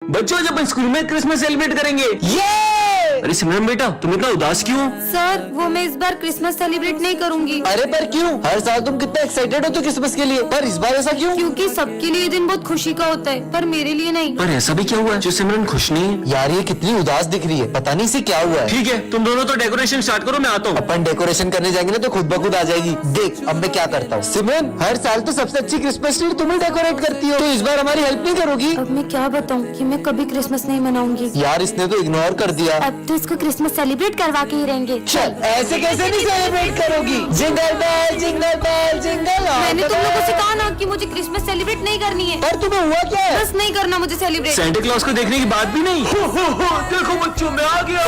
बच्चों जब स्कूल में क्रिसमस सेलिब्रेट करेंगे। ये अरे सिमरन बेटा तुम इतना उदास क्यों? सर वो मैं इस बार क्रिसमस सेलिब्रेट नहीं करूंगी। अरे पर क्यों? हर साल तुम कितना एक्साइटेड हो तो क्रिसमस के लिए, पर इस बार ऐसा क्यों? क्योंकि सबके लिए ये दिन बहुत खुशी का होता है, पर मेरे लिए नहीं। पर ऐसा भी क्या हुआ है जो सिमरन खुश नहीं है? यार ये कितनी उदास दिख रही है, पता नहीं इसे क्या हुआ है। ठीक है तुम दोनों तो डेकोरेशन स्टार्ट करो, मैं आता हूँ। अपन डेकोरेशन करने जाएंगे ना तो खुद ब खुद आ जाएगी। देख अब मैं क्या करता हूँ। सिमरन हर साल तो सबसे अच्छी क्रिसमस ट्री तुम ही डेकोरेट करती हो, तो इस बार हमारी हेल्प नहीं करोगी? अब मैं क्या बताऊँ कि मैं कभी क्रिसमस नहीं मनाऊंगी। यार इसने तो इग्नोर कर दिया। अब तो इसको क्रिसमस सेलिब्रेट करवा के ही रहेंगे। चल ऐसे कैसे नहीं सेलिब्रेट करोगी? Jingle bell jingle bell jingle. मैंने तुम लोगों से कहा ना कि मुझे क्रिसमस सेलिब्रेट नहीं करनी है। पर तुम्हें हुआ क्या है? बस नहीं करना मुझे सेलिब्रेट। सेंटा क्लॉज को देखने की बात भी नहीं। देखो बच्चों मैं आ गया।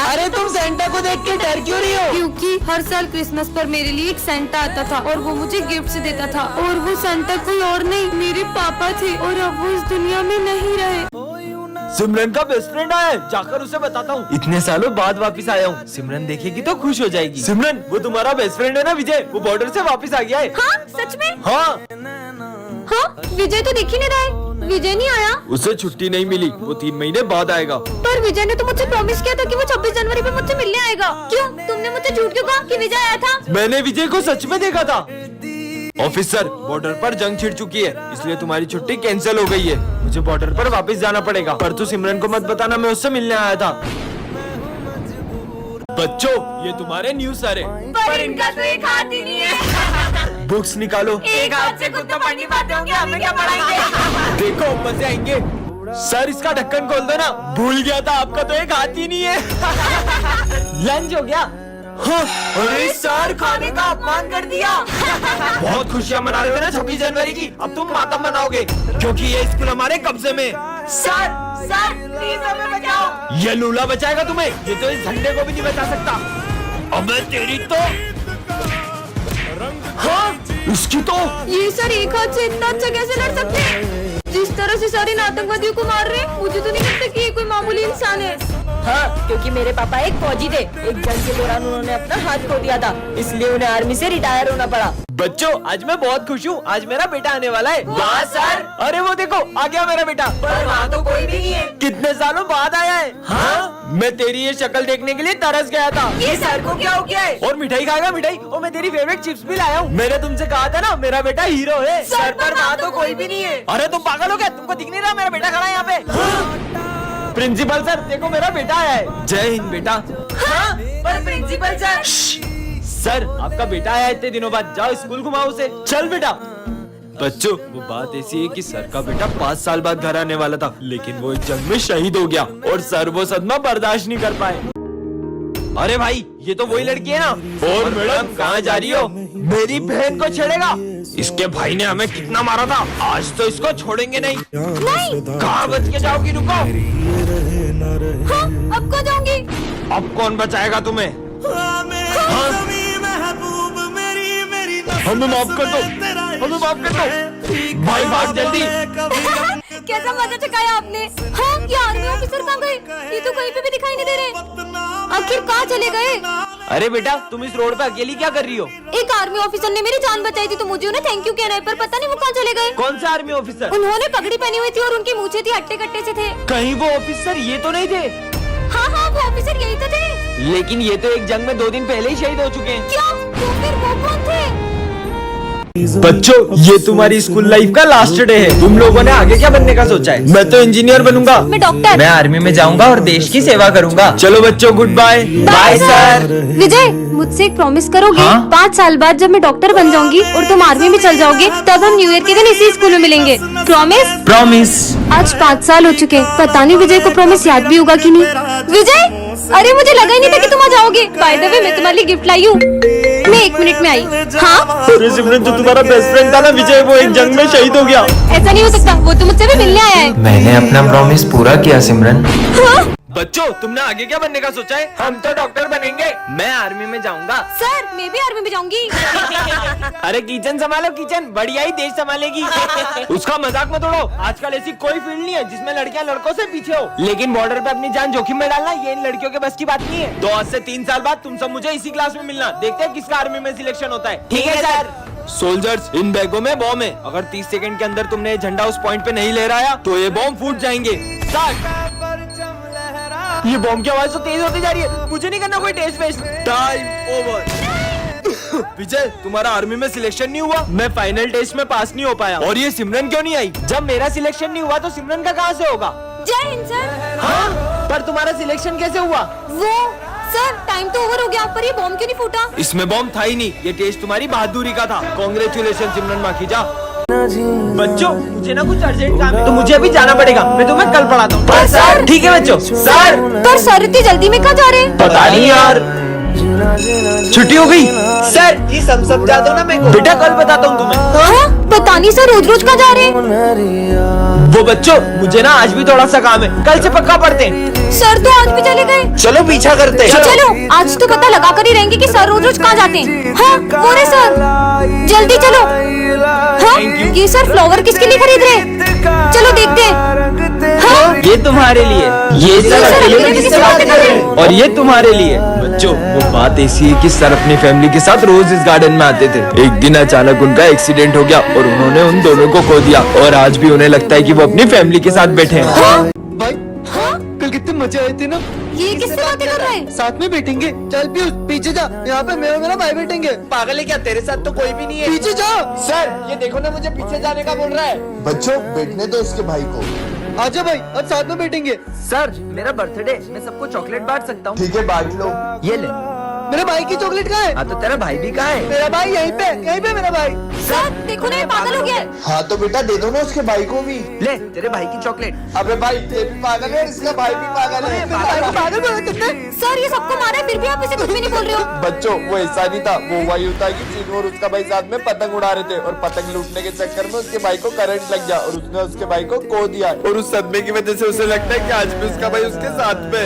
अरे तुम सेंटा को देख के डर क्यों रही हो? क्योंकि हर साल क्रिसमस पर मेरे लिए एक सेंटा आता था और वो मुझे गिफ्ट देता था, और वो सेंटा कोई और नहीं मेरे पापा थे, और अब वो इस दुनिया में नहीं रहे। सिमरन का बेस्ट फ्रेंड आया है, जाकर उसे बताता हूँ। इतने सालों बाद वापस आया हूँ, सिमरन देखेगी तो खुश हो जाएगी। सिमरन वो तुम्हारा बेस्ट फ्रेंड है ना विजय, वो बॉर्डर से वापस आ गया है। हाँ सच में? हाँ हाँ विजय तो दिख ही नहीं रहा है। विजय नहीं आया? उसे छुट्टी नहीं मिली, वो 3 महीने बाद आएगा। पर विजय ने तो मुझसे प्रॉमिस किया था कि वो 26 जनवरी पे मुझसे मिलने आएगा। क्यों तुमने मुझसे झूठ क्यों कहा कि विजय आया था? मैंने विजय को सच में देखा था। ऑफिसर बॉर्डर पर जंग छिड़ चुकी है, इसलिए तुम्हारी छुट्टी कैंसिल हो गई है। मुझे बॉर्डर पर वापस जाना पड़ेगा, पर तू सिमरन को मत बताना मैं उससे मिलने आया था। बच्चों ये तुम्हारे न्यूज़ सर है, पर इनका तो एक हाथ ही नहीं है। बुक्स निकालो। एक हाथ से खुद तो पढ़ नहीं पाते होंगे, हमें क्या पढ़ाएंगे? देखो मजे आएंगे। सर इसका ढक्कन खोल दो ना, भूल गया था आपका तो एक हाथ ही नहीं है। लंच हो गया? हाँ, अरे सर खाने का अपमान कर दिया। बहुत खुशियाँ मना रहे थे ना 26 जनवरी की, अब तुम मातम मनाओगे क्योंकि ये स्कूल हमारे कब्जे में। सर प्लीज हमें बचाओ। ये लूला बचाएगा तुम्हें, ये तो इस झंडे को भी नहीं बचा सकता। अबे तेरी तो हाँ इसकी तो। ये सर एक हाथ से इतना अच्छा कैसे लड़ सकते हैं? जिस तरह से सर इन आतंकवादियों को मार रहे हैं, मुझे तो नहीं लगता कि ये कोई मामूली इंसान है। हाँ क्योंकि मेरे पापा एक फौजी थे, एक जंग के दौरान उन्होंने अपना हाथ खो दिया था, इसलिए उन्हें आर्मी से रिटायर होना पड़ा। बच्चों आज मैं बहुत खुश हूँ, आज मेरा बेटा आने वाला है। वाह सर, अरे वो देखो आ गया मेरा बेटा। पर वहाँ तो कोई भी नहीं है, कितने सालों बाद आया है। हाँ मैं तेरी ये शक्ल देखने के लिए तरस गया था। ये सर को क्या हो गया है? और मिठाई खाएगा मिठाई, और मैं तेरी फेवरेट चिप्स भी लाया हूँ। मैंने तुमसे कहा था ना मेरा बेटा हीरो है। सर पर वहाँ तो कोई भी नहीं है। अरे तुम पागल हो क्या? तुमको दिख नहीं रहा मेरा बेटा खड़ा है यहाँ पे? प्रिंसिपल सर देखो मेरा बेटा आया है। जय हिंद बेटा। हाँ पर प्रिंसिपल सर। सर आपका बेटा आया इतने दिनों बाद, जाओ स्कूल घुमाओ उसे। चल बेटा। बच्चों वो बात ऐसी है कि सर का बेटा 5 साल बाद घर आने वाला था, लेकिन वो एक जंग में शहीद हो गया और सर वो सदमा बर्दाश्त नहीं कर पाए। अरे भाई ये तो वही लड़की है ना। और मैडम कहाँ जा रही हो? मेरी बहन को छेड़ेगा? इसके भाई ने हमें कितना मारा था, आज तो इसको छोड़ेंगे नहीं। कहाँ बच के जाओगी? रुको। हाँ, अब कहाँ जाऊंगी? अब कौन बचाएगा तुम्हें? हमें माफ कर दो, हमें माफ कर दो। भाई भाग जल्दी। कैसा मजा चकाया आपने। हाँ ये आर्मी ऑफिसर कहाँ गए? ये तो कहीं पे भी दिखाई नहीं दे रहे। आखिर कहाँ चले गए? अरे बेटा तुम इस रोड पे अकेली क्या कर रही हो? एक आर्मी ऑफिसर ने मेरी जान बचाई थी, तो मुझे उन्हें थैंक यू कहना है, पर पता नहीं वो कहाँ चले गए। कौन सा आर्मी ऑफिसर? उन्होंने पगड़ी पहनी हुई थी और उनकी मूछें थी हट्टे कट्टे से थे। कहीं वो ऑफिसर ये तो नहीं थे? हाँ हाँ वो ऑफिसर यही तो थे। लेकिन ये तो एक जंग में 2 दिन पहले ही शहीद हो चुके हैं। क्या? तो फिर वो कौन थे? बच्चों ये तुम्हारी स्कूल लाइफ का लास्ट डे है, तुम लोगों ने आगे क्या बनने का सोचा है? मैं तो इंजीनियर बनूंगा। मैं डॉक्टर। मैं आर्मी में जाऊंगा और देश की सेवा करूंगा। चलो बच्चों good bye. Bye sir. Vijay मुझसे एक प्रॉमिस करोगे? हाँ? 5 साल बाद जब मैं डॉक्टर बन जाऊंगी और तुम आर्मी में चल जाओगे, तब हम न्यू ईयर के दिन इसी स्कूल में मिलेंगे। प्रॉमिस? प्रॉमिस। आज 5 साल हो चुके हैं, पता नहीं विजय को प्रॉमिस याद भी होगा कि नहीं। विजय अरे मुझे लगा ही नहीं था कि तुम आ जाओगे। बाय द वे मैं तुम्हारे लिए गिफ्ट लाई हूँ, मैं 1 मिनट में आई। हाँ अरे सिमरन जो तुम्हारा बेस्ट फ्रेंड था ना विजय, वो एक जंग में शहीद हो गया। ऐसा नहीं हो सकता, वो तो मुझसे भी मिलने आया है। मैंने अपना प्रॉमिस पूरा किया सिमरन। हाँ? बच्चों तुमने आगे क्या बनने का सोचा है? हम तो डॉक्टर बनेंगे। मैं आर्मी में जाऊंगा। सर मैं भी आर्मी में जाऊंगी। अरे किचन संभालो, किचन बढ़िया ही देश संभालेगी। उसका मजाक मत उड़ाओ, आजकल ऐसी कोई फील्ड नहीं है जिसमें लड़कियां लड़कों से पीछे हो, लेकिन बॉर्डर पे अपनी जान जोखिम में डालना ये इन लड़कियों के बस की बात नहीं है। तो आज से 3 साल बाद तुम सब मुझे इसी क्लास में मिलना, देखते हैं किसका आर्मी में सिलेक्शन होता है। ठीक है सर। सोल्जर्स, इन बैगों में बॉम्ब है। अगर 30 सेकंड के अंदर तुमने ये झंडा उस पॉइंट पे नहीं लहराया तो ये बॉम्ब फूट जाएंगे। स्टार्ट। ये बॉम्ब की आवाज तो तेज होती जा रही है, मुझे नहीं करना कोई टेस्ट वेस्ट। Time over. विजय, तुम्हारा आर्मी में सिलेक्शन नहीं हुआ। मैं फाइनल टेस्ट में पास नहीं हो पाया। और ये सिमरन क्यों नहीं आई? जब मेरा सिलेक्शन नहीं हुआ तो सिमरन का कहाँ से होगा? जय हिंद सर। हाँ? पर तुम्हारा सिलेक्शन कैसे हुआ? वो सर टाइम तो ओवर हो गया, पर ये बॉम्ब क्यों नहीं फूटा? इसमें बॉम्ब था ही नहीं, ये टेस्ट तुम्हारी बहादुरी का था। कांग्रेचुलेशन सिमरन माखीजा। बच्चों, मुझे ना कुछ अर्जेंट काम है तो मुझे अभी जाना पड़ेगा। मैं तुम्हें कल पढ़ाता हूँ। पर सर। ठीक है बच्चों। सर, पर सर इतनी जल्दी में कहाँ जा रहे हैं? पता नहीं यार, छुट्टी हो गई। सर ये सब समझा दो ना मेरे को। बेटा कल बताता हूँ तुम्हें। हाँ? पता नहीं सर, रोज रोज कहाँ जा रहे हैं? वो बच्चों, मुझे ना आज भी थोड़ा सा काम है, कल से पक्का पढ़ते हैं। सर तो आज भी चले गए। चलो पीछा करते हैं। चलो आज तो पता लगा कर ही रहेंगे कि सर रोज रोज कहाँ जाते हैं। हाँ वो रहे सर, जल्दी चलो। हाँ ये सर फ्लावर किसके लिए खरीद रहे हैं? चलो देखते हैं। हाँ ये तुम्हारे लिए। ये सर अकेले में किससे बातें कर रहे हैं? और ये तुम्हारे लिए। बच्चों, वो बात ऐसी है कि सर अपनी फैमिली के साथ रोज इस गार्डन में आते थे। एक दिन अचानक उनका एक्सीडेंट हो गया और उन्होंने उन दोनों को खो दिया। और आज भी उन्हें लगता है कि वो अपनी फैमिली के साथ बैठे हैं। भाई कल कितने मजे आए थे ना। ये किससे बातें कर रहे हैं? साथ में बैठेंगे। चल पीयूष पीछे जा, यहाँ पे मेरा भाई बैठेंगे। पागल है क्या? तेरे साथ तो कोई भी नहीं है। पीछे जा। सर ये देखो ना, मुझे पीछे जाने का बोल रहा है। बच्चों बैठने दो उसके भाई को। आजा भाई, अब साथ में बैठेंगे। सर मेरा बर्थडे, मैं सबको चॉकलेट बांट सकता हूँ। ठीक है बांट लो। ये ले। मेरे भाई की चॉकलेट कहाँ है? हाँ तो तेरा भाई भी कहाँ है? मेरा भाई यहीं पे मेरा भाई। सर देखो ना, ये पागल हो गया है। हाँ तो बेटा दे दो ना उसके भाई को भी। ले तेरे भाई की चॉकलेट। अबे भाई ये भी पागल है, इसका भाई भी पागल है। पागल बोला तुमने? सर ये सबको मारा है, फिर भी आप इसे कुछ भी नहीं बोल रहे हो। बच्चों वो ऐसा नहीं था, वो वही होता है कि चीनू और उसका भाई साथ में पतंग उड़ा रहे थे और पतंग लूटने के चक्कर में उसके भाई को करंट लग गया और उसने उसके भाई को खो दिया। और उस सदमे की वजह से उसे लगता है कि आज भी उसका भाई उसके साथ में।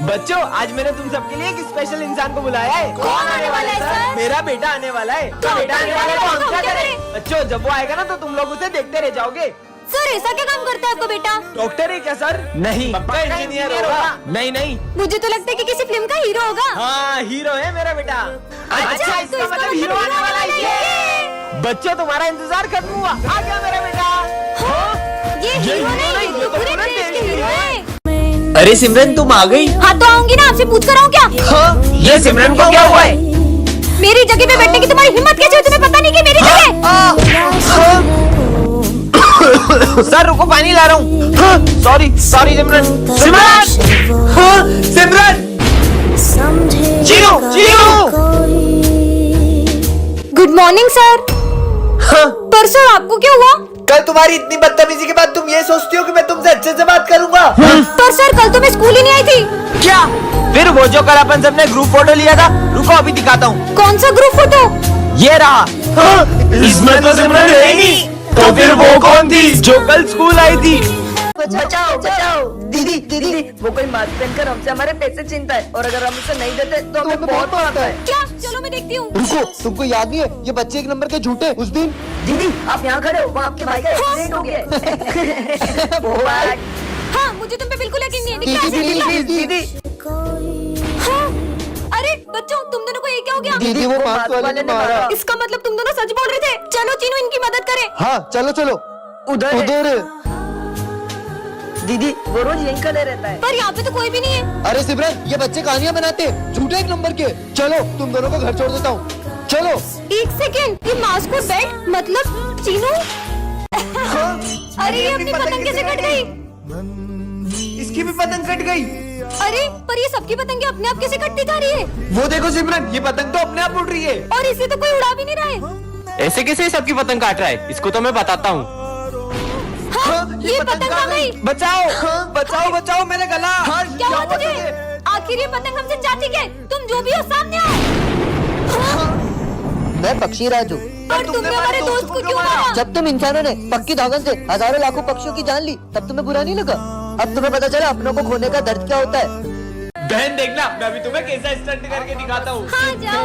बच्चों, आज मैंने तुम सबके लिए एक स्पेशल इंसान को बुलाया है। कौन आने वाला है सर? मेरा बेटा आने वाला है। तो बेटा आने वाला है तो हम क्या क्या करें? करें? बच्चों जब वो आएगा ना तो तुम लोग उसे देखते रह जाओगे। सर ऐसा क्या काम करता है आपका बेटा? डॉक्टर है क्या सर? नहीं, पक्का इंजीनियर होगा। नहीं नहीं, मुझे तो लगता है कि किसी फिल्म का हीरो होगा। हाँ हीरो है मेरा बेटा। अच्छा तो इसका मतलब हीरो आने वाला है ये। बच्चों तुम्हारा इंतजार खत्म हुआ, आ गया मेरा बेटा। ये हीरो नहीं, ये तो पूरे देश के हीरो है। अरे सिमरन तुम आ गई। हाँ तो आऊंगी ना, आपसे पूछ कर आऊँ क्या? ये सिमरन को क्या हुआ है? मेरी जगह पे बैठने की तुम्हारी हिम्मत कैसे हुई? तुम्हें पता नहीं कि मेरी जगह? सर रुको, पानी ला रहा हूँ। Sorry sorry Simran. Simran, Simran, zero zero. Good morning sir. पर सर आपको क्या हुआ? कल तुम्हारी इतनी बदतमीजी के बाद तुम ये सोचती हो कि मैं तुमसे अच्छे से बात करूंगा? पर सर कल तो मैं स्कूल ही नहीं आई थी। क्या? फिर वो जो कल अपन सबने ग्रुप फोटो लिया था, रुको अभी दिखाता हूँ। कौन सा ग्रुप फोटो? ये रहा। इसमें तो सिमरन रहेगी, तो फिर वो कौन थी जो कल स्कूल आई थी? बचाओ बचाओ। दीदी दीदी, वो कोई मास्क पहनकर हमसे हमारे पैसे छीनता है और अगर हम उसे नहीं देते तो हमें बहुत मारता है। क्या? चलो मैं देखती हूँ। रुको, तुमको याद नहीं है ये बच्चे एक नंबर के झूठे उस दिन? दीदी आप यहाँ खड़े हो, वो आपके भाई का एक्सीडेंट हो गया है। वो है। हाँ मुझे तुम पे बिल्कुल यकीन नहीं है। दिखला, दिखला। दीदी हाँ? अरे बच्चों तुम दोनों को ये क्या हो गया? दीदी वो मास्क वाले ने मारा। इसका मतलब तुम दोनों सच बोल रहे थे। चलो चीनू इनकी मदद करे। हाँ चलो चलो उधर है। उधर। दीदी वो रोज यहीं खड़े रहता है। पर यहाँ पे तो कोई भी नहीं है। अरे सिमरन ये बच्चे कहानियां बनाते हैं, झूठे एक नंबर के। चलो तुम दोनों को घर छोड़ देता हूँ। चलो। एक सेकेंड, ये मास्क और बेल्ट मतलब चीनू? अरे ये अपनी पतंग कैसे कट गई? इसकी भी पतंग कट गई। अरे पर ये सबकी पतंगे अपने आप कैसे कटती जा रही है? वो देखो सिमरन, ये पतंग तो अपने आप उड़ रही है। और इसे तो कोई उड़ा भी नहीं रहा है। ऐसे कैसे सबकी पतंग काट रहा है? इसको तो मैं बताता हूँ। हाँ, ये पतंग कहाँ गई? बचाओ बचाओ बचाओ मेरा गला। क्या हुआ तुझे? आखिर ये पतंग हमसे चाहती क्या? तुम जो भी हो सामने आओ। हाँ? मैं पक्षी राज हूँ। पर तुमने हमारे दोस्त को क्यों मारा? जब तुम इंसानों ने पक्की धागन से हजारों लाखों पक्षियों की जान ली तब तुम्हें बुरा नहीं लगा? अब तुम्हें पता चला अपनों को खोने का दर्द क्या होता है। बहन देखना, मैं अभी तुम्हें कैसा स्टंट करके दिखाता हूँ। हाँ जाओ।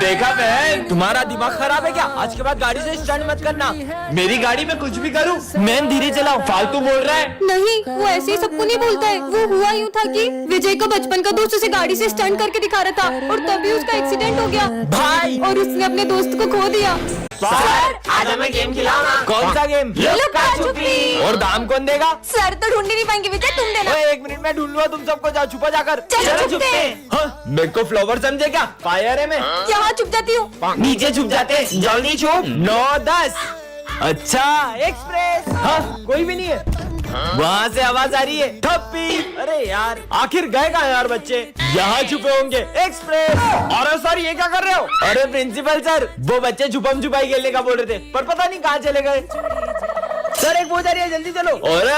देखा बहन, तुम्हारा दिमाग खराब है क्या? आज के बाद गाड़ी से स्टंट मत करना। मेरी गाड़ी में कुछ भी करूं, मैम धीरे चलाओ, फालतू बोल रहा है। नहीं, वो ऐसे ही सबको नहीं बोलता है। वो हुआ यूँ था कि विजय का बचपन का दोस्त उसे गाड़ी से स्टंट करके दिखा रहा था और तभी उसका एक्सीडेंट हो गया भाई, और उसने अपने दोस्त को खो दिया। सर आज हमें गेम खिलाना। कौन सा गेम? लुका छुपी। और दाम कौन देगा? सर तो ढूंढ नहीं पाएंगे विजय, तुम देना। ओए, 1 मिनट में ढूंढ लूंगा, तुम सबको जाओ, छुपा जाकर। चलो छुपते हैं। हाँ, मेरे को फ्लावर समझे क्या? फायर है मैं। यहाँ छुप जाती हूँ। नीचे छुप जाते, जल्दी छुप। 9-10। अच्छा, एक्सप्रेस। हाँ, कोई भी नहीं है। वहाँ से आवाज आ रही है, ठप्पी। अरे यार, आखिर गए कहाँ यार बच्चे? यहाँ छुपे होंगे। एक्सप्रेस। अरे सर, ये क्या कर रहे हो? अरे प्रिंसिपल सर, वो बच्चे छुपम छुपाई खेलने का बोल रहे थे, पर पता नहीं कहाँ चले गए। सर एक बोझ आ रही है, जल्दी चलो। और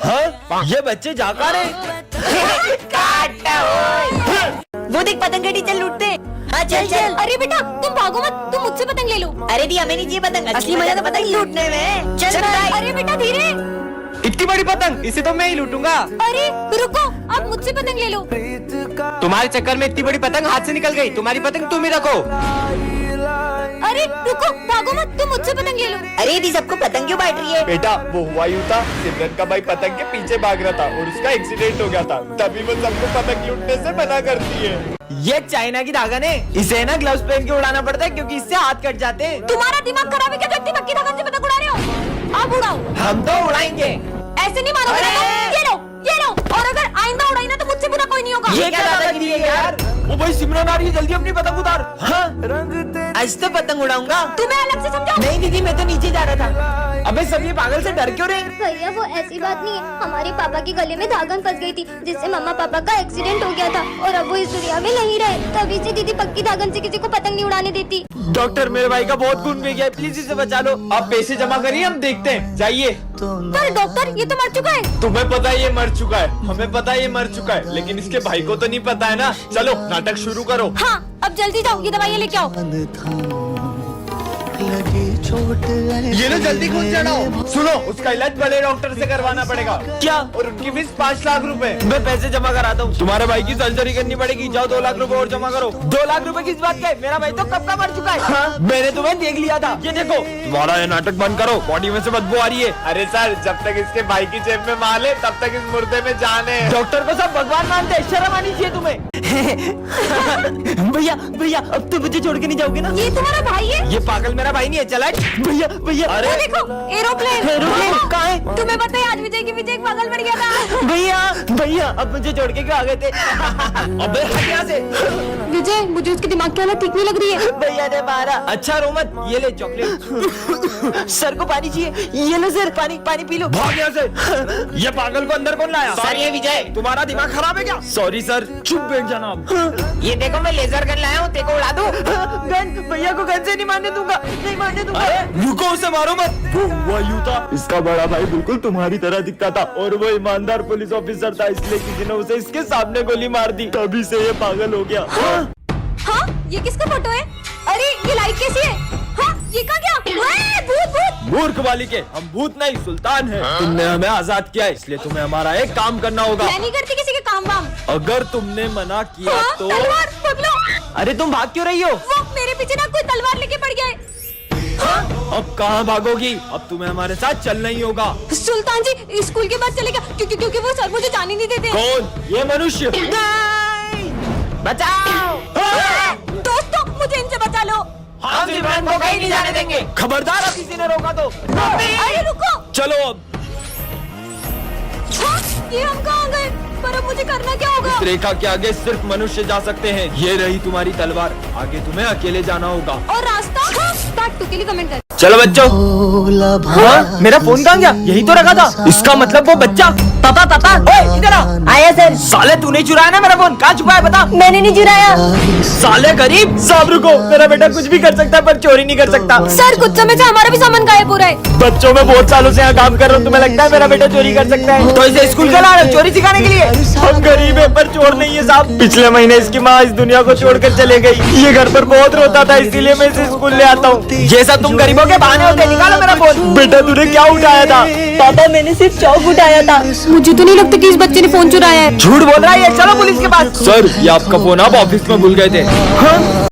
हाँ, ये बच्चे जा कहाँ रहे? वो देख पतंग का टीचर लूटते। हाँ चल चल। अरे बेटा तुम भागो मत, तुम मुझसे पतंग ले लो। अरे दी हमें नहीं चाहिए पतंग, असली मजा तो पतंग लूटने में। चल भाई। अरे बेटा धीरे। इतनी बड़ी पतंग, इसे तो मैं ही लूटूंगा। अरे रुको, आप मुझसे पतंग ले लो। तुम्हारे चक्कर में इतनी बड़ी पतंग हाथ से निकल गई। तुम्हारी पतंग तुम ही रखो। अरे रुको, भागो मत, तुम मुझसे पतंग ले लो। अरे दी सबको पतंग क्यों बांट रही है? बेटा वो हुआ यूं था, सिमरन का भाई पतंग के पीछे भाग रहा था और उसका एक्सीडेंट हो गया था, तभी वो सबको पतंग लूटने से मना करती है। ये चाइना की धागन है, इसे ना ग्लव्स पहन के उड़ाना पड़ता है क्योंकि इससे हाथ कट जाते हैं। तुम्हारा दिमाग खराब है क्या? जो इतनी मक्खी धागन से पतंग उड़ा रहे हो? आप उड़ाओ। हम तो उड़ाएंगे। ऐसे नहीं मारोगे ना। ये लो, ये लो। और अगर आइंदा उड़ाई ना तो मुझसे बुरा कोई नहीं होगा। ये क्या दादागिरी है यार? ओ भाई सिमरन आ रही है, जल्दी अपनी पतंग उतार। हाँ, आज तो पतंग उड़ाऊंगा। तुम्हें अलग से समझाओ। नहीं दीदी, मैं तो नीचे जा रहा था। अबे सब ये पागल से डर क्यों रहे? भैया वो ऐसी बात नहीं है, हमारे पापा के गले में धागन फंस गई थी जिससे मम्मा पापा का एक्सीडेंट हो गया था और अब वो इस दुनिया में नहीं रहे, तभी से दीदी पक्की धागन से किसी को पतंग नहीं उड़ाने देती। डॉक्टर मेरे भाई का बहुत खून बह गया है, प्लीज इसे बचा लो। आप पैसे जमा करिए, हम देखते हैं। जाइए। पर डॉक्टर ये तो मर चुका है। तुम्हें पता है ये मर चुका है, हमें पता है ये मर चुका है, लेकिन इसके भाई को तो नहीं पता है ना। चलो नाटक शुरू करो। हाँ अब जल्दी जाओ, ये दवाइयाँ लेके आओ। ये लो जल्दी खून चढ़ाओ। सुनो, उसका इलाज बड़े डॉक्टर से करवाना पड़ेगा। क्या? और उनकी फीस 5 लाख रुपए। मैं पैसे जमा कराता हूँ। तुम्हारे भाई की सर्जरी करनी पड़ेगी, जाओ 2 लाख रुपए और जमा करो। 2 लाख रुपए किस बात के? मेरा भाई तो कब का मर चुका है। हाँ? मैंने तुम्हें देख लिया था। ये देखो, तुम्हारा ये नाटक बंद करो, बॉडी में से बदबू आ रही है। अरे सर, जब तक इसके भाई की जेब में माल है तब तक इस मुर्दे में जान है। डॉक्टर को सब भगवान मानते हैं, शर्म आनी चाहिए तुम्हें। भैया भैया, अब तो मुझे छोड़ के नहीं जाओगे ना? ये तुम्हारा भाई है? ये पागल मेरा भाई नहीं है, चला। भैया भैया, वो देखो एरोप्लेन। एरोप्लेन कहाँ है? तुम्हें पता है आज विजय की विजय एक पागल बन गया था। भैया भैया, अब मुझे छोड़ के क्यों आ गए थे? अबे हट यहाँ से। विजय मुझे उसके दिमाग की हालत ठीक नहीं लग रही है। भैया ने मारा। अच्छा रो मत, ये ले चॉकलेट। सर को पानी चाहिए, ये लो सर, पानी पानी पी लो। भाग यहाँ से। ये पागल को अंदर कौन लाया? सर ये विजय। तुम्हारा दिमाग खराब है क्या? सॉरी सर, चुप बैठ जाना अब। ये देखो मैं लेजर गन लाया हूँ, तेको उड़ा दूं। गन? भैया को गन से नहीं मारने दूंगा, नहीं मारने दूंगा। अरे रुको, उसे मारो मत। वो हुआ यूं था, इसका बड़ा भाई बिल्कुल तुम्हारी तरह दिखता था और वो ईमानदार पुलिस ऑफिसर था, इसलिए किसी ने उसे इसके सामने गोली मार दी, तभी से ये पागल हो गया। हाँ ये किसका फोटो है? अरे ये लाइट कैसी है? हाँ ये कहाँ गया? भूत भूत। मूर्ख बालिके, हम भूत नहीं सुल्तान हैं। तुमने हमें आजाद किया, इसलिए तुम्हें हमारा एक काम करना होगा। मैं नहीं करती किसी के काम वाम। अगर तुमने मना किया हाँ, तो। तलवार पकड़ो। अरे तुम भाग क्यों रही हो? वो मेरे पीछे ना कोई तलवार लेके पड़ गया है। अब कहाँ भागोगी? अब तुम्हें हमारे साथ चलना ही होगा। सुल्तान जी स्कूल के बाद चलेगा, क्योंकि वो सर मुझे जाने नहीं देते। कौन? ये मनुष्य। बचाओ। दोस्तों मुझे इनसे बचा लो। हम सिमरन को कहीं नहीं जाने देंगे। खबरदार, अब किसी ने रोका तो। अरे रुको। चलो अब। हाँ, ये हम कहाँ गए? पर अब मुझे करना क्या होगा? इस रेखा के आगे सिर्फ मनुष्य जा सकते हैं। ये रही तुम्हारी तलवार, आगे तुम्हें अकेले जाना होगा। और रास्ता? हाँ, पार्ट 2 के लिए कमेंट कर। चलो बच्चों। हाँ, मेरा फोन कहाँ गया? यही तो रखा था। इसका मतलब वो बच्चा। पापा पापा, ओए इधर आ। आया सर। साले तूने चुराया ना मेरा फोन? कहाँ छुपा है बता। मैंने नहीं चुराया। साले गरीब। साहब रुको, मेरा बेटा कुछ भी कर सकता है पर चोरी नहीं कर सकता। सर कुछ समय से हमारा भी सामान गायब हो रहा है। बच्चों में बहुत सालों से यहाँ काम कर रहा हूँ, तुम्हें लगता है मेरा बेटा चोरी कर सकता है? तो इसे स्कूल का ला रहे हो चोरी सिखाने के लिए? हम गरीब है पर चोर नहीं है साहब। पिछले महीने इसकी माँ इस दुनिया को छोड़कर चले गई। ये घर पर बहुत रोता था, इसीलिए मैं इसे स्कूल ले आता हूँ। ये सब तुम गरीबों के बहाने होते। निकालो मेरा फोन। बेटा तूने क्या उठाया था? पापा मैंने सिर्फ चौक उठाया था। मुझे तो नहीं लगता कि इस बच्चे ने फोन चुराया है। झूठ बोल रहा है ये, चलो पुलिस के पास। सर ये आपका फोन आप ऑफिस में भूल गए थे। हाँ?